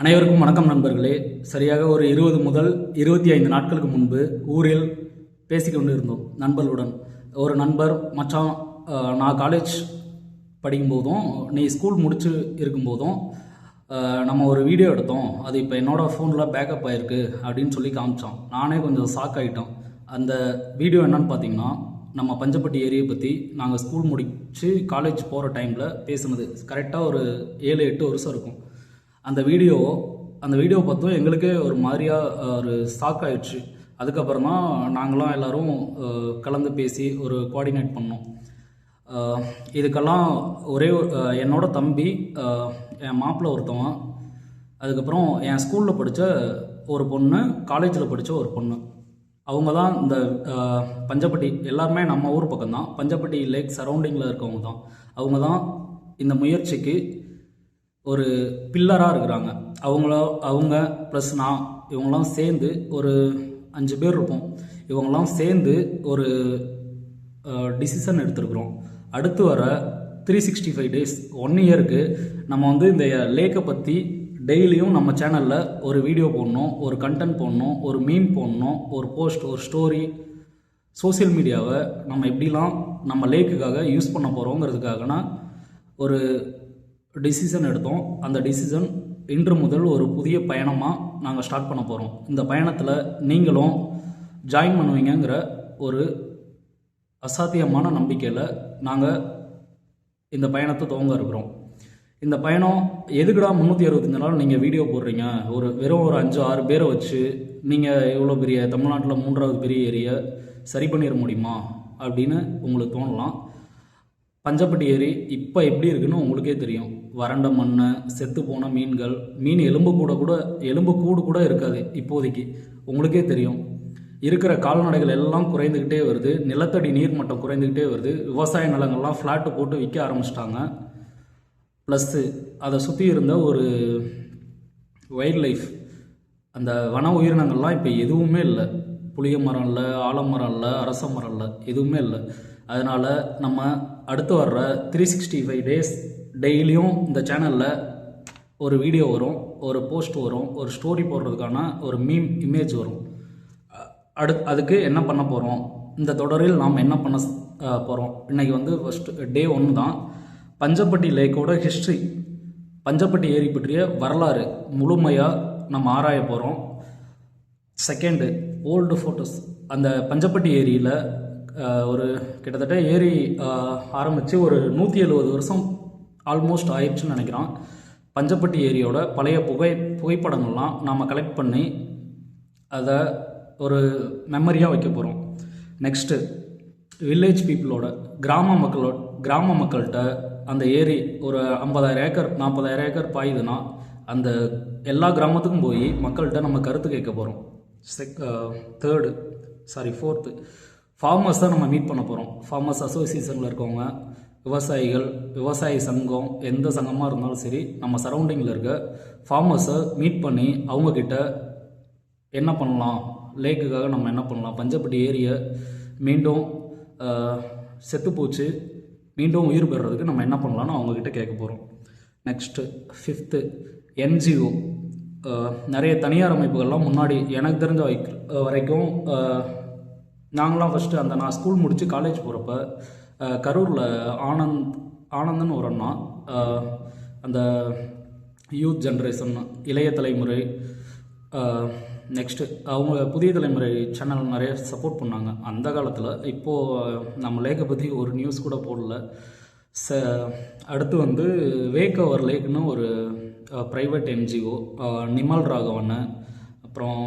அனைவருக்கும் வணக்கம் நண்பர்களே. சரியாக ஒரு 20 முதல் 25 நாட்களுக்கு முன்பு ஊரில் பேசிக்கொண்டு இருந்தோம் நண்பர்களுடன். ஒரு நண்பர், மச்சான், நான் காலேஜ் படிக்கும்போதும் நீ ஸ்கூல் முடிச்சு இருக்கும்போதும் நம்ம ஒரு வீடியோ எடுத்தோம், அது இப்போ என்னோடய ஃபோனில் பேக்கப் ஆகிருக்கு அப்படின்னு சொல்லி காமிச்சோம். நானே கொஞ்சம் ஷாக் ஆகிட்டோம். அந்த வீடியோ என்னன்னு பார்த்தீங்கன்னா, நம்ம பஞ்சப்பட்டி ஏரியை பற்றி நாங்கள் ஸ்கூல் முடித்து காலேஜ் போகிற டைமில் பேசுனது. கரெக்டாக ஒரு 7-8 வருஷம் இருக்கும். அந்த வீடியோ பார்த்தோம், எங்களுக்கே ஒரு மாதிரியாக ஒரு ஷாக் ஆயிடுச்சு. அதுக்கப்புறம் தான் நாங்களாம் எல்லோரும் கலந்து பேசி ஒரு கோஆர்டினேட் பண்ணோம். இதுக்கெல்லாம் ஒரே என்னோட தம்பி, என் மாப்பிள்ளை ஒருத்தவன், அதுக்கப்புறம் என் ஸ்கூலில் படித்த ஒரு பொண்ணு, காலேஜில் படித்த ஒரு பொண்ணு. அவங்க தான் இந்த பஞ்சப்பட்டி, எல்லாருமே நம்ம ஊர் பக்கம்தான், பஞ்சப்பட்டி லேக் சரௌண்டிங்கில் இருக்கவங்க தான். அவங்க தான் இந்த முயற்சிக்கு ஒரு பில்லராக இருக்கிறாங்க. அவங்க ப்ளஸ் நான், இவங்களாம் சேர்ந்து ஒரு 5 பேர் இருப்போம். இவங்களாம் சேர்ந்து ஒரு டிசிஷன் எடுத்துருக்குறோம். அடுத்து வர 365 டேஸ், 1 இயருக்கு நம்ம வந்து இந்த லேக்கை பற்றி டெய்லியும் நம்ம சேனலில் ஒரு வீடியோ போடணும், ஒரு கண்டென்ட் போடணும், ஒரு மீம் போடணும், ஒரு போஸ்ட், ஒரு ஸ்டோரி, சோசியல் மீடியாவை நம்ம எப்படிலாம் நம்ம லேக்குக்காக யூஸ் பண்ண போகிறோங்கிறதுக்காகனா ஒரு டிசிஷன் எடுத்தோம். அந்த டிசிஷன் இன்று முதல் ஒரு புதிய பயணமாக நாங்கள் ஸ்டார்ட் பண்ண போகிறோம். இந்த பயணத்தில் நீங்களும் ஜாயின் பண்ணுவீங்கிற ஒரு அசாத்தியமான நம்பிக்கையில் நாங்கள் இந்த பயணத்தை துவங்க இருக்கிறோம். இந்த பயணம் எதுக்குடா 365 நாள் நீங்கள் வீடியோ போடுறீங்க, வெறும் ஒரு 5-6 பேரை வச்சு நீங்கள் இவ்வளோ பெரிய தமிழ்நாட்டில் 3வது பெரிய ஏரியை சரி பண்ணிட முடியுமா அப்படின்னு உங்களுக்கு தோணலாம். பஞ்சப்பட்டி ஏரி இப்போ எப்படி இருக்குன்னு உங்களுக்கே தெரியும். வறண்ட மண், செத்து போன மீன்கள், எலும்பு கூடு கூட இருக்காது இப்போதைக்கு. உங்களுக்கே தெரியும். இருக்கிற கால்நடைகள் எல்லாம் குறைந்துக்கிட்டே வருது. நிலத்தடி நீர் மட்டம் குறைந்துக்கிட்டே வருது. விவசாய நிலங்கள்லாம் ஃப்ளாட்டு போட்டு விற்க ஆரம்பிச்சிட்டாங்க. ப்ளஸ்ஸு அதை சுற்றி இருந்த ஒரு வைல்ட் லைஃப், அந்த வன உயிரினங்கள்லாம் இப்போ எதுவுமே இல்லை. புளிய மரம் இல்லை, ஆலமரம் இல்லை, அரச மரம் இல்லை, எதுவுமே இல்லை. அதனால் நம்ம அடுத்து வர்ற 365 டேஸ் டெய்லியும் இந்த சேனலில் ஒரு வீடியோ வரும், ஒரு போஸ்ட் வரும், ஒரு ஸ்டோரி போடுறதுக்கான ஒரு மீம் இமேஜ் வரும். அதுக்கு என்ன பண்ண போகிறோம், இந்த தொடரில் நாம் என்ன பண்ண போகிறோம். இன்றைக்கி வந்து ஃபஸ்ட்டு டே 1 தான். பஞ்சப்பட்டி லேக்கோட ஹிஸ்ட்ரி, பஞ்சப்பட்டி ஏரி பற்றிய வரலாறு முழுமையாக நம்ம ஆராய போகிறோம். Second, old photos. அந்த பஞ்சப்பட்டி ஏரியில் ஒரு கிட்டத்தட்ட ஏரி ஆரம்பித்து ஒரு 170 வருஷம் ஆல்மோஸ்ட் ஆயிடுச்சுன்னு நினைக்கிறோம். பஞ்சப்பட்டி ஏரியோட பழைய புகைப்படங்கள்லாம் நாம் கலெக்ட் பண்ணி அதை ஒரு மெமரியாக வைக்க போகிறோம். நெக்ஸ்ட்டு, வில்லேஜ் பீப்புளோட, கிராம மக்கள்கிட்ட அந்த ஏரி ஒரு 50,000 ஏக்கர் 40,000 ஏக்கர் பாயுதுன்னா அந்த எல்லா கிராமத்துக்கும் போய் மக்கள்கிட்ட நம்ம கருத்து கேட்க போகிறோம். ஃபோர்த்து, ஃபார்மர்ஸ் தான் நம்ம மீட் பண்ண போகிறோம். ஃபார்மர்ஸ் அசோசியேஷனில் இருக்கவங்க, விவசாயிகள், விவசாய சங்கம், எந்த சங்கமாக இருந்தாலும் சரி, நம்ம சரௌண்டிங்கில் இருக்க ஃபார்மர்ஸை மீட் பண்ணி அவங்கக்கிட்ட என்ன பண்ணலாம், லேக்குக்காக நம்ம என்ன பண்ணலாம், பஞ்சப்பட்டி ஏரியை மீண்டும் செத்துப்போச்சு மீண்டும் உயிர் பெறுறதுக்கு நம்ம என்ன பண்ணலான்னு அவங்கக்கிட்ட கேட்க போகிறோம். Next 5th, NGO. நிறைய தனியார் அமைப்புகள்லாம் முன்னாடி எனக்கு தெரிஞ்ச வரைக்கும் நாங்களாம் ஃபஸ்ட்டு நான் ஸ்கூல் முடித்து காலேஜ் போகிறப்ப கரூரில் ஆனந்தன்னு ஒரு அண்ணா, அந்த யூத் ஜென்ரேஷன், இளைய தலைமுறை, நெக்ஸ்ட்டு அவங்க புதிய தலைமுறை சேனல் நிறைய சப்போர்ட் பண்ணாங்க அந்த காலத்தில். இப்போது நம்ம லேக்கை பற்றி ஒரு நியூஸ் கூட போடல. அடுத்து வந்து வேக் அவர் லேக்னு ஒரு ப்ரைவேட் NGO, நிமல் ராகவன், அப்புறம்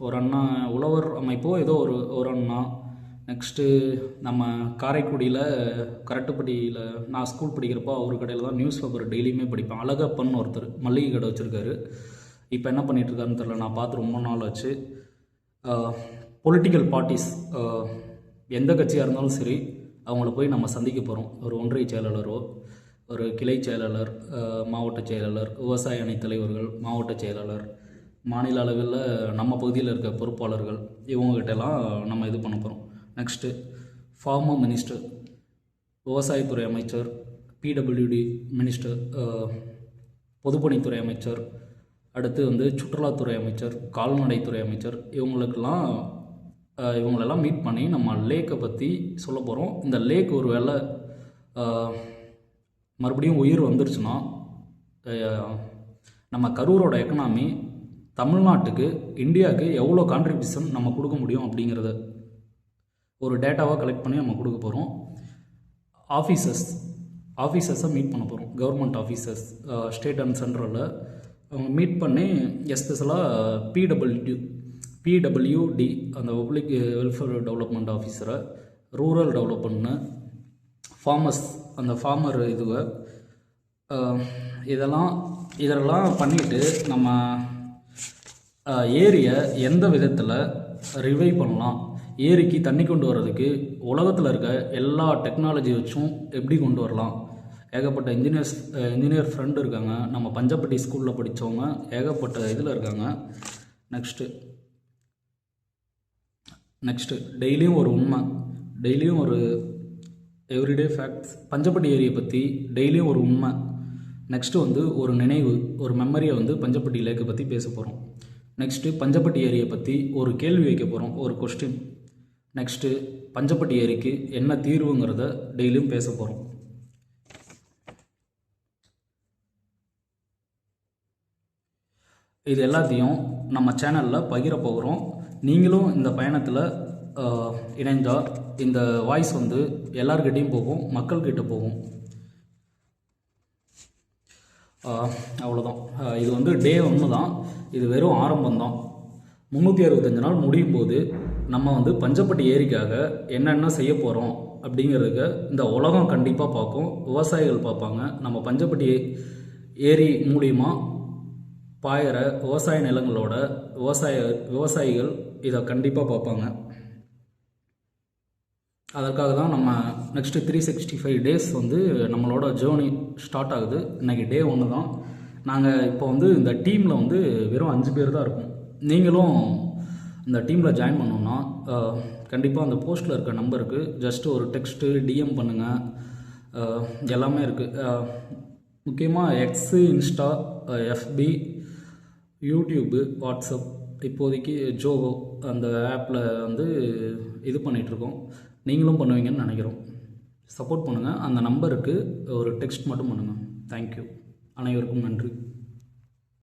ஒரு அண்ணா உழவர் அமைப்போ ஏதோ ஒரு அண்ணா. நெக்ஸ்ட்டு நம்ம காரைக்குடியில் கரட்டுப்பட்டியில் நான் ஸ்கூல் படிக்கிறப்போ அவர் கடையில் தான் நியூஸ் பேப்பர் டெய்லியுமே படிப்பேன். அழகப்பன் ஒருத்தர் மளிகை கடை வச்சுருக்காரு. இப்போ என்ன பண்ணிகிட்ருக்காருன்னு தெரில, நான் பார்த்து ரொம்ப நாள் ஆச்சு. பொலிட்டிக்கல் பார்ட்டிஸ், எந்த கட்சியாக இருந்தாலும் சரி, அவங்கள போய் நம்ம சந்திக்க போகிறோம். ஒரு ஒன்றிய செயலாளரோ, ஒரு கிளை செயலாளர், மாவட்ட செயலாளர், விவசாய அணி தலைவர்கள், மாவட்ட செயலாளர், மாநில அளவில் நம்ம பகுதியில் இருக்க பொறுப்பாளர்கள், இவங்ககிட்டலாம் நம்ம இது பண்ண போகிறோம். நெக்ஸ்ட்டு, ஃபார்மர் மினிஸ்டர், விவசாயத்துறை அமைச்சர், PWD மினிஸ்டர், பொதுப்பணித்துறை அமைச்சர், அடுத்து வந்து சுற்றுலாத்துறை அமைச்சர், கால்நடைத்துறை அமைச்சர் இவங்களெல்லாம் மீட் பண்ணி நம்ம லேக்கை பற்றி சொல்ல போகிறோம். இந்த லேக் ஒரு வேளை மறுபடியும் உயிர் வந்துருச்சுன்னா நம்ம கரூரோட எக்கனாமி தமிழ்நாட்டுக்கு, இந்தியாவுக்கு எவ்வளோ கான்ட்ரிபியூஷன் நம்ம கொடுக்க முடியும் அப்படிங்கிறத ஒரு டேட்டாவாக கலெக்ட் பண்ணி நம்ம கொடுக்க போகிறோம். ஆஃபீஸர்ஸை மீட் பண்ண போகிறோம். கவர்மெண்ட் ஆஃபீஸர்ஸ் ஸ்டேட் அண்ட் சென்ட்ரலில் அவங்க மீட் பண்ணி எஸ்பெஷலாக பிடபிள்யூடி அந்த பப்ளிக் வெல்ஃபேர் டெவலப்மெண்ட் ஆஃபீஸரை, ரூரல் டெவலப்மெண்ட்னு, ஃபார்மர்ஸ் அந்த ஃபார்மர் இதுவை இதெல்லாம் பண்ணிவிட்டு நம்ம ஏரியை எந்த விதத்தில் ரிவைவ் பண்ணலாம், ஏரிக்கு தண்ணி கொண்டு வர்றதுக்கு உலகத்தில் இருக்க எல்லா டெக்னாலஜி வச்சும் எப்படி கொண்டு வரலாம். ஏகப்பட்ட இன்ஜினியர் ஃப்ரெண்டு இருக்காங்க, நம்ம பஞ்சப்பட்டி ஸ்கூலில் படித்தவங்க ஏகப்பட்ட இதில் இருக்காங்க. நெக்ஸ்ட்டு டெய்லியும் ஒரு உண்மை, டெய்லியும் ஒரு எவ்ரிடே ஃபேக்ட்ஸ், பஞ்சப்பட்டி ஏரியை பற்றி டெய்லியும் ஒரு உண்மை. நெக்ஸ்ட்டு வந்து ஒரு நினைவு, ஒரு மெமரியை வந்து பஞ்சப்பட்டி லேக்கை பற்றி பேச போகிறோம். நெக்ஸ்ட்டு பஞ்சப்பட்டி ஏரியை பற்றி ஒரு கேள்வி வைக்க போகிறோம், ஒரு கொஸ்டின். நெக்ஸ்ட்டு பஞ்சப்பட்டி ஏரிக்கு என்ன தீர்வுங்கிறத டெய்லியும் பேச போகிறோம். இது எல்லாத்தையும் நம்ம சேனலில் பகிர போகிறோம். நீங்களும் இந்த பயணத்தில் இணைந்தால் இந்த வாய்ஸ் வந்து எல்லார்கிட்டையும் போகும், மக்கள்கிட்ட போகும். அவ்வளோதான். இது வந்து டே 1 தான். இது வெறும் ஆரம்பம்தான். 365 நாள் முடியும் போது நம்ம வந்து பஞ்சப்பட்டி ஏரிக்காக என்னென்ன செய்ய போகிறோம் அப்படிங்கிறதுக்கு இந்த உலகம் கண்டிப்பாக பார்க்கும், விவசாயிகள் பார்ப்பாங்க. நம்ம பஞ்சப்பட்டி ஏரி மூலிமா பாயிற விவசாய நிலங்களோட விவசாயிகள் இதை கண்டிப்பாக பார்ப்பாங்க. அதற்காக தான் நம்ம நெக்ஸ்ட்டு 365 டேஸ் வந்து நம்மளோட ஜேர்னி ஸ்டார்ட் ஆகுது. இன்றைக்கி டே 1 தான். நாங்கள் இப்போ வந்து இந்த டீமில் வந்து வெறும் 5 பேர் தான் இருக்கோம். நீங்களும் இந்த டீமில் ஜாயின் பண்ணோன்னா கண்டிப்பாக அந்த போஸ்ட்டில் இருக்க நம்பருக்கு ஜஸ்ட்டு ஒரு டெக்ஸ்ட்டு டிஎம் பண்ணுங்கள். எல்லாமே இருக்குது. முக்கியமாக எக்ஸு, இன்ஸ்டா, எஃபி, யூடியூப்பு, வாட்ஸ்அப், இப்போதைக்கு ஜோகோ அந்த ஆப்பில் வந்து இது பண்ணிகிட்ருக்கோம். நீங்களும் பண்ணுவீங்கன்னு நினைக்கிறோம். சப்போர்ட் பண்ணுங்கள். அந்த நம்பருக்கு ஒரு டெக்ஸ்ட் மட்டும் பண்ணுங்கள். தேங்க்யூ. அனைவருக்கும் நன்றி.